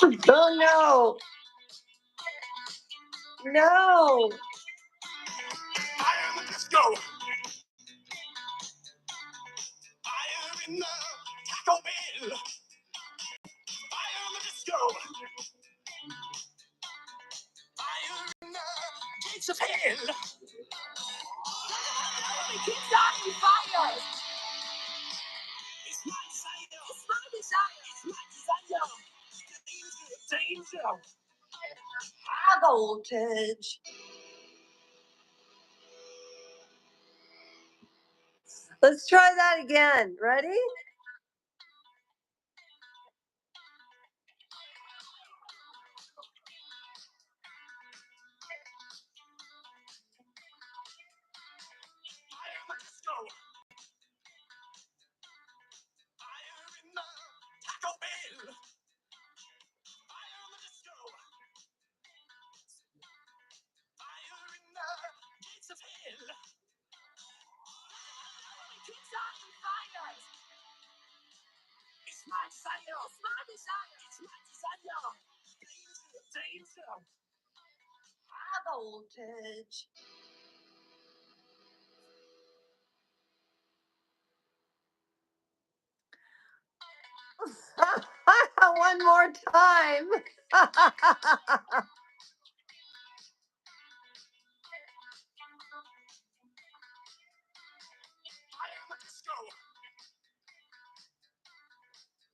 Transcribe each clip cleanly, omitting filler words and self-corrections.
Oh no! No! Fire in the disco. Fire in the Taco Bell. Fire in the disco. Fire in the gates of hell. We keep starting fires. It's my desire. It's my desire. It's my desire. Danger. Danger. High voltage. Let's try that again. Ready? Fire in the disco. Fire in the Taco Bell. Fire in the disco. Fire in the gates of hell. We keep starting fires. It's my desire. It's my desire. It's my desire. Danger. Danger. High voltage. One more time. Fire in the disco.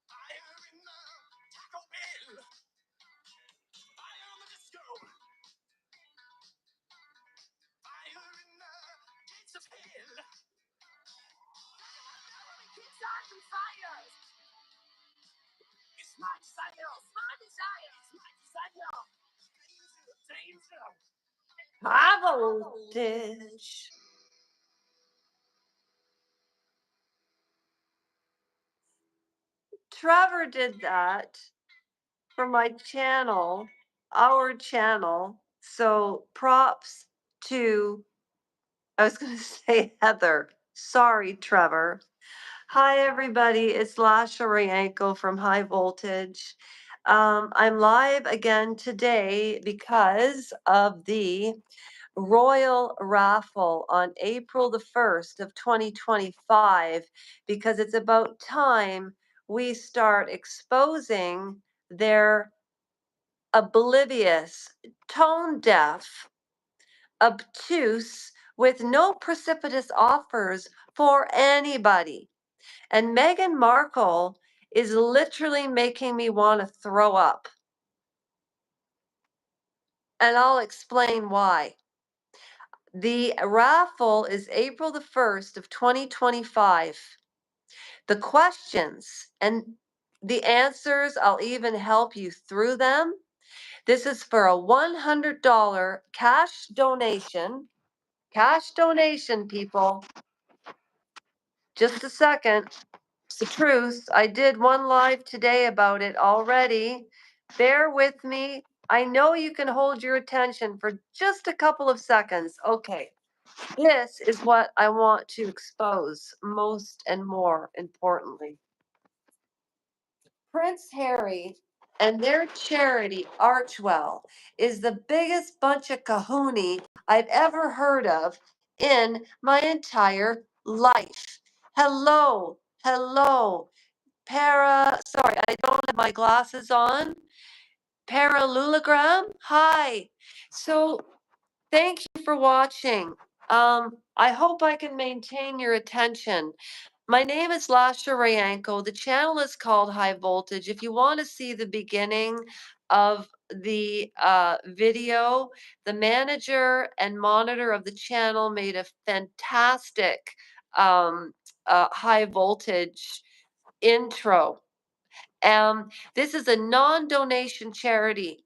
Fire in the Taco Bell. Fire in the disco. Fire in the gates of hell. We keep starting fires. It's my desire. It's my desire. It's my desire. Danger. Danger. High voltage. Trevor did that for my channel, our channel. So props to, I was going to say Heather. Sorry, Trevor. Hi, everybody. It's Lasha Rayanko from High Voltage. I'm live again today because of the Royal Raffle on April the 1st of 2025, because it's about time we start exposing their oblivious, tone deaf, obtuse, with no precipitous offers for anybody. And Meghan Markle is literally making me want to throw up. And I'll explain why. The raffle is April the 1st of 2025. The questions and the answers, I'll even help you through them. This is for a $100 cash donation. Cash donation, people. Just a second. It's the truth. I did one live today about it already. Bear with me. I know you can hold your attention for just a couple of seconds. Okay. This is what I want to expose most and more importantly. Prince Harry and their charity, Archwell, is the biggest bunch of kahuna I've ever heard of in my entire life. Hello, hello, sorry, I don't have my glasses on. Parallelogram, hi. So thank you for watching. I hope I can maintain your attention. My name is Lasha Rayanko. The channel is called High Voltage. If you want to see the beginning of the video, the manager and monitor of the channel made a fantastic high voltage intro. This is a non-donation charity.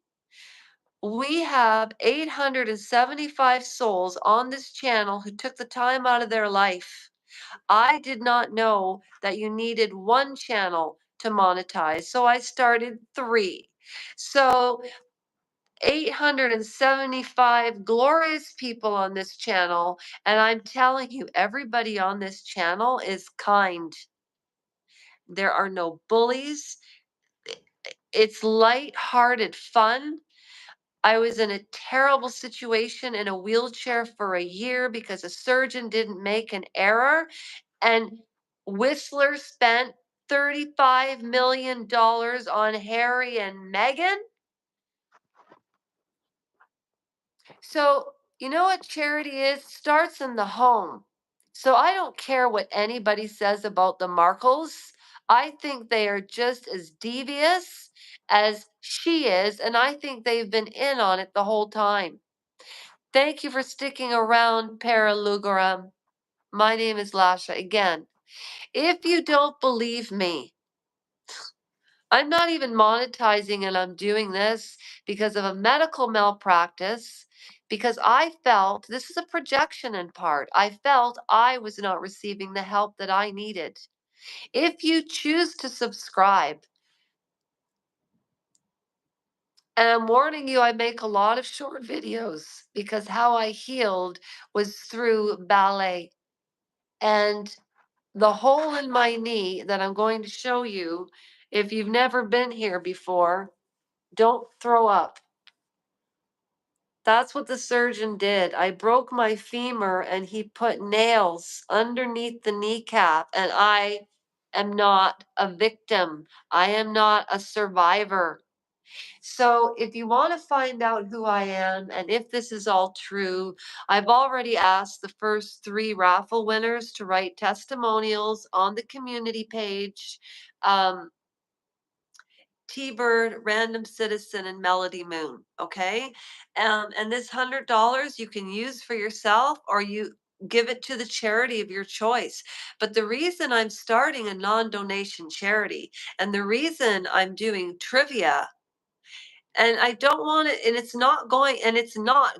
We have 875 souls on this channel who took the time out of their life. I did not know that you needed one channel to monetize, so I started 3. So 875 glorious people on this channel, and I'm telling you, everybody on this channel is kind. There are no bullies. it's light-hearted fun. I was in a terrible situation in a wheelchair for a year because a surgeon didn't make an error, and Whistler spent $35 million on Harry and Meghan. So, you know what charity is? Starts in the home. So I don't care what anybody says about the Markles. I think they are just as devious as she is, and I think they've been in on it the whole time. Thank you for sticking around, Paralugaram. My name is Lasha. Again, if you don't believe me, I'm not even monetizing and I'm doing this because of a medical malpractice, because I felt this is a projection in part. I felt I was not receiving the help that I needed. If you choose to subscribe, and I'm warning you, I make a lot of short videos because how I healed was through ballet. And the hole in my knee that I'm going to show you, if you've never been here before, don't throw up. That's what the surgeon did. I broke my femur and he put nails underneath the kneecap, and I am not a victim. I am not a survivor. So if you want to find out who I am and if this is all true, I've already asked the first 3 raffle winners to write testimonials on the community page. Um, T-Bird, Random Citizen, and Melody Moon. Okay. And this $100 you can use for yourself or you give it to the charity of your choice. But the reason I'm starting a non-donation charity and the reason I'm doing trivia, and I don't want it, and it's not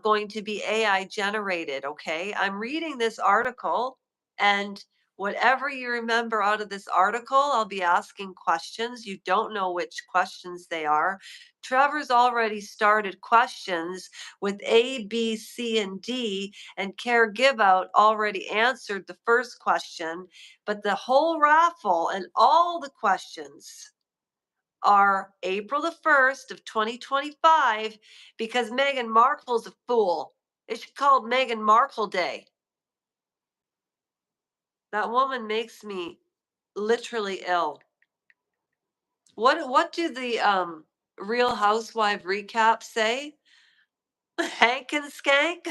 going to be AI generated, okay? I'm reading this article, and whatever you remember out of this article, I'll be asking questions. You don't know which questions they are. Trevor's already started questions with A, B, C, and D, and Care Give Out already answered the first question, but the whole raffle and all the questions are April the 1st of 2025 because Meghan Markle's a fool. It should be called Meghan Markle Day. That woman makes me literally ill. What do the Real Housewife recap say? Hank and Skank?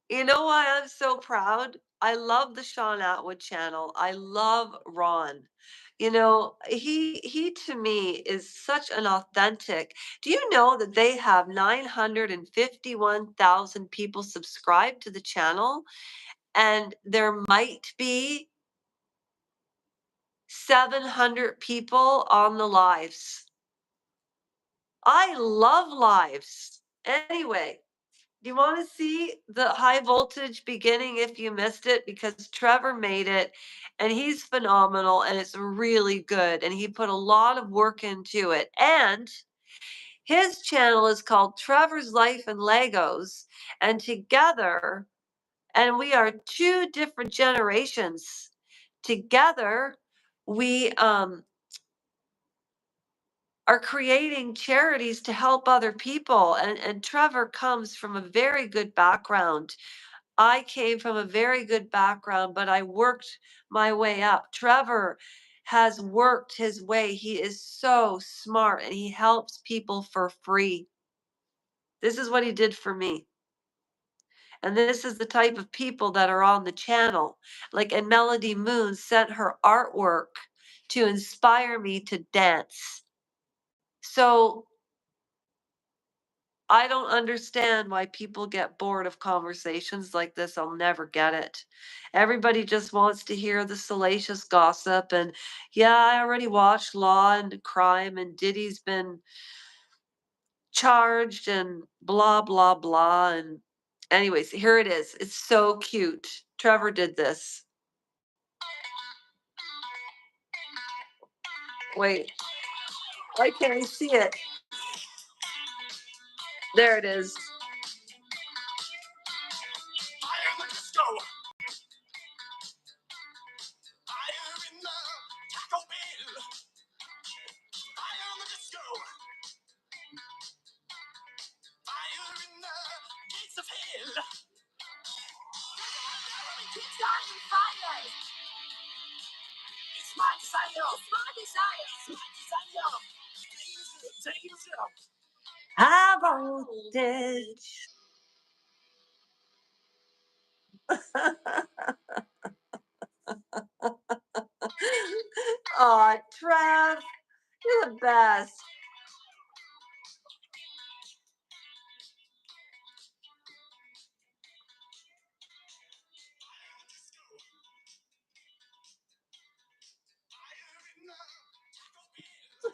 You know why I'm so proud? I love the Sean Atwood channel. I love Ron. You know, he to me is such an authentic. Do you know that they have 951,000 people subscribed to the channel and there might be 700 people on the lives? I love lives. Anyway, do you want to see the high voltage beginning if you missed it? Because Trevor made it and he's phenomenal and it's really good. And he put a lot of work into it. And his channel is called Trevor's Life and Legos. And together, and we are 2 different generations, together, we are creating charities to help other people. And Trevor comes from a very good background. I came from a very good background, but I worked my way up. Trevor has worked his way. He is so smart and he helps people for free. This is what he did for me. And this is the type of people that are on the channel. Like, and Melody Moon sent her artwork to inspire me to dance. So I don't understand why people get bored of conversations like this. I'll never get it. Everybody just wants to hear the salacious gossip. And yeah, I already watched Law and Crime, and Diddy's been charged, and blah, blah, blah. And, anyways, here it is. It's so cute. Trevor did this. Wait, why can't I see it? There it is. High voltage. Oh, Trev, you're the best.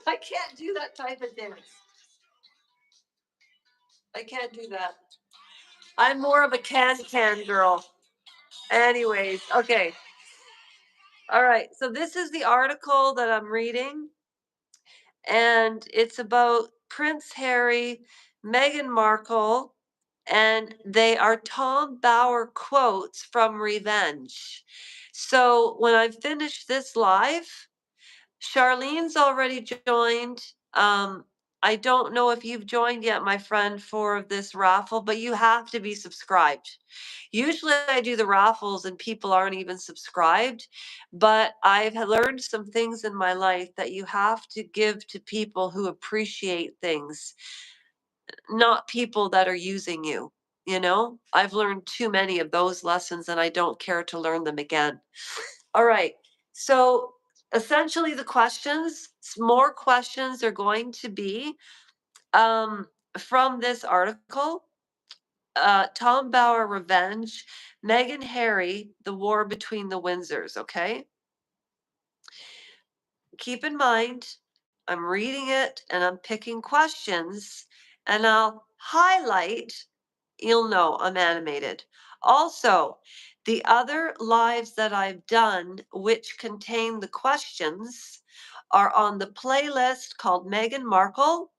I can't do that type of dance. I can't do that. I'm more of a can girl. Anyways, okay. All right. So this is the article that I'm reading, and it's about Prince Harry, Meghan Markle, and they are Tom Bauer quotes from Revenge. So when I finish this live, Charlene's already joined. I don't know if you've joined yet, my friend, for this raffle, but you have to be subscribed. Usually I do the raffles and people aren't even subscribed, but I've learned some things in my life that you have to give to people who appreciate things, not people that are using you. You know, I've learned too many of those lessons and I don't care to learn them again. All right. So essentially, the questions, more questions are going to be um, from this article. Tom Bauer Revenge, Meghan Harry, the war between the Windsors. Okay. Keep in mind, I'm reading it and I'm picking questions and I'll highlight, you'll know I'm animated. Also, the other lives that I've done, which contain the questions, are on the playlist called Meghan Markle.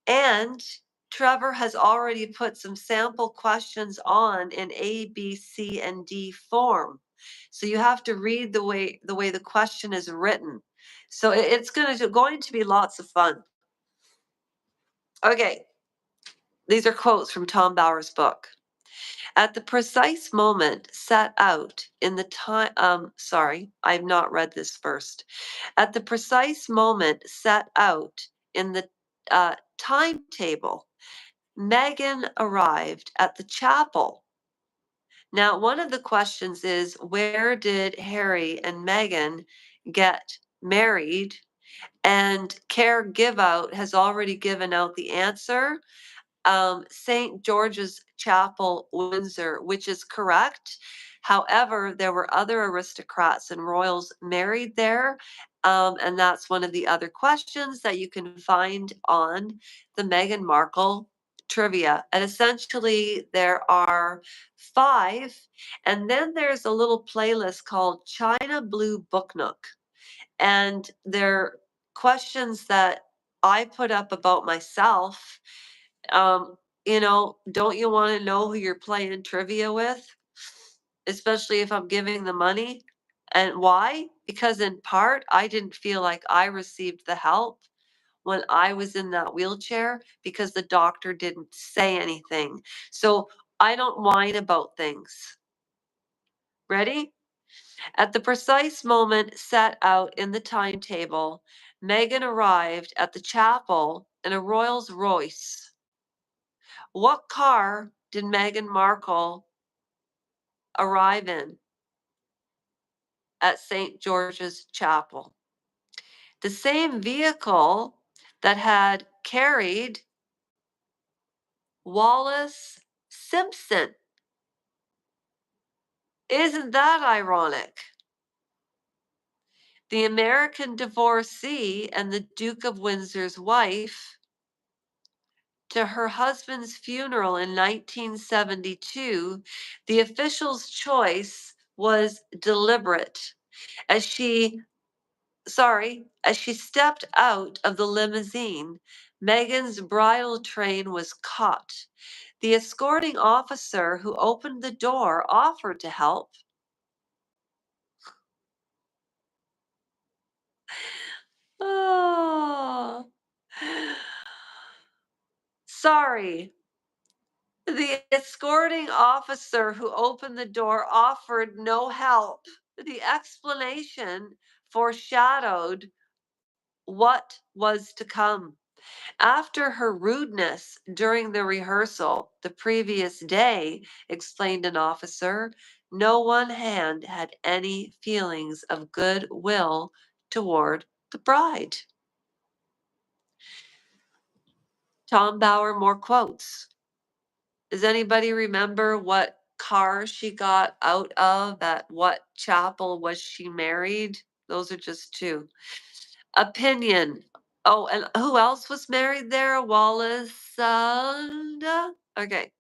And Trevor has already put some sample questions on in A, B, C, and D form. So you have to read the way the question is written. So it's going to be lots of fun. Okay, these are quotes from Tom Bauer's book. At the precise moment set out in the time, sorry, I've not read this first. At the precise moment set out in the timetable, Meghan arrived at the chapel. Now, one of the questions is, where did Harry and Meghan get married? And Care Give Out has already given out the answer. St. George's Chapel, Windsor, which is correct. However, there were other aristocrats and royals married there. And that's one of the other questions that you can find on the Meghan Markle trivia. And essentially, there are five. And then there's a little playlist called China Blue Book Nook. And they're questions that I put up about myself. um, don't you want to know who you're playing trivia with? Especially if I'm giving the money. And why? Because in part, I didn't feel like I received the help when I was in that wheelchair because the doctor didn't say anything. So I don't whine about things. Ready? At the precise moment set out in the timetable, Megan arrived at the chapel in a Rolls Royce. What car did Meghan Markle arrive in at St. George's Chapel? The same vehicle that had carried Wallace Simpson. Isn't that ironic? The American divorcee and the Duke of Windsor's wife, to her husband's funeral in 1972, the official's choice was deliberate. As she as she stepped out of the limousine, Megan's bridal train was caught. The escorting officer who opened the door offered to help. Oh, sorry. The escorting officer who opened the door offered no help. The explanation foreshadowed what was to come. After her rudeness during the rehearsal the previous day, explained an officer, no one hand had any feelings of goodwill toward the bride. Tom Bauer, more quotes. Does anybody remember what car she got out of? At what chapel was she married? Those are just two. Opinion. Oh, and who else was married there? Wallace. Okay.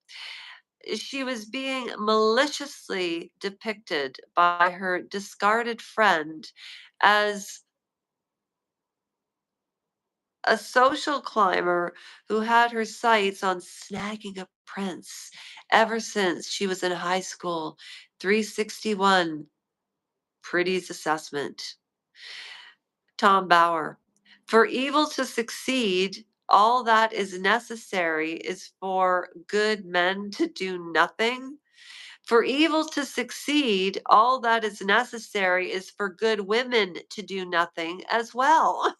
She was being maliciously depicted by her discarded friend as a social climber who had her sights on snagging a prince ever since she was in high school. 361, Pretty's assessment. Tom Bauer. For evil to succeed, all that is necessary is for good men to do nothing. For evil to succeed, all that is necessary is for good women to do nothing as well.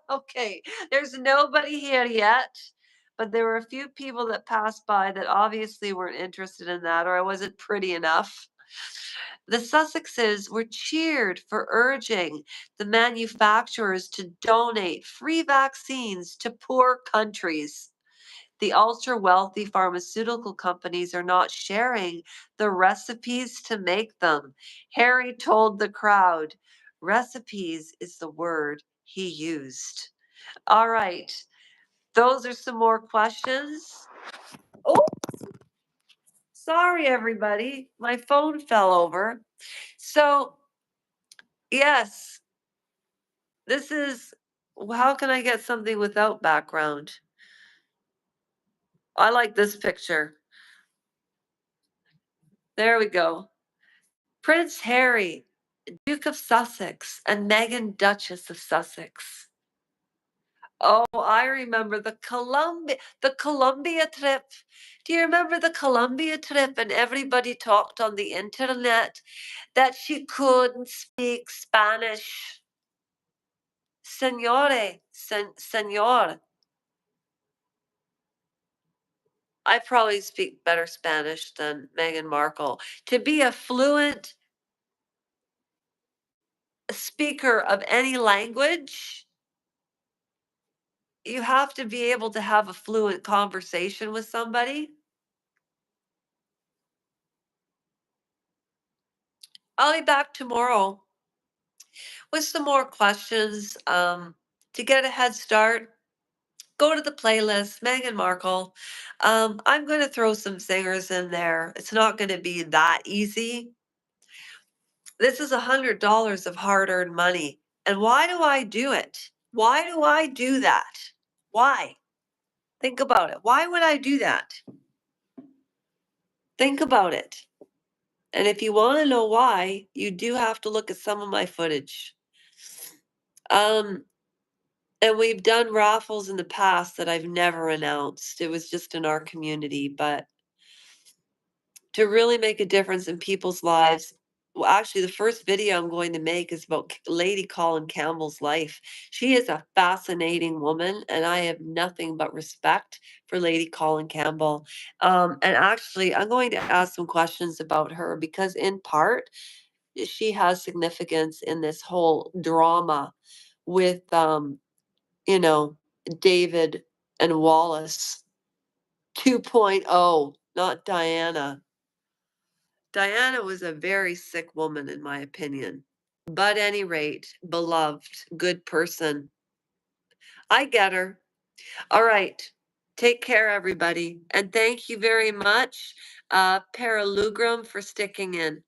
Okay, there's nobody here yet, but there were a few people that passed by that obviously weren't interested in that, or I wasn't pretty enough. The Sussexes were cheered for urging the manufacturers to donate free vaccines to poor countries. The ultra wealthy pharmaceutical companies are not sharing the recipes to make them. Harry told the crowd. Recipes is the word he used. All right. Those are some more questions. Oh, sorry, everybody. My phone fell over. So, yes, this is how can I get something without background? I like this picture. There we go. Prince Harry, Duke of Sussex, and Meghan, Duchess of Sussex. Oh, I remember the Columbia trip. Do you remember the Columbia trip? And everybody talked on the internet that she couldn't speak Spanish. Senor. I probably speak better Spanish than Meghan Markle. To be a fluent speaker of any language, you have to be able to have a fluent conversation with somebody. I'll be back tomorrow with some more questions. To get a head start, go to the playlist, Meghan Markle. I'm going to throw some singers in there. It's not going to be that easy. This is $100 of hard earned money. And why do I do it? Why do I do that? Why? Think about it. Why would I do that? Think about it. And if you want to know why, you do have to look at some of my footage. Um, and we've done raffles in the past that I've never announced. It was just in our community, but to really make a difference in people's lives. Well, actually, the first video I'm going to make is about Lady Colin Campbell's life. She is a fascinating woman, and I have nothing but respect for Lady Colin Campbell. And actually, I'm going to ask some questions about her because, in part, she has significance in this whole drama with, you know, David and Wallace 2.0, not Diana. Diana was a very sick woman, in my opinion. But any rate, beloved, good person. I get her. All right. Take care, everybody. And thank you very much, Paralugrum, for sticking in.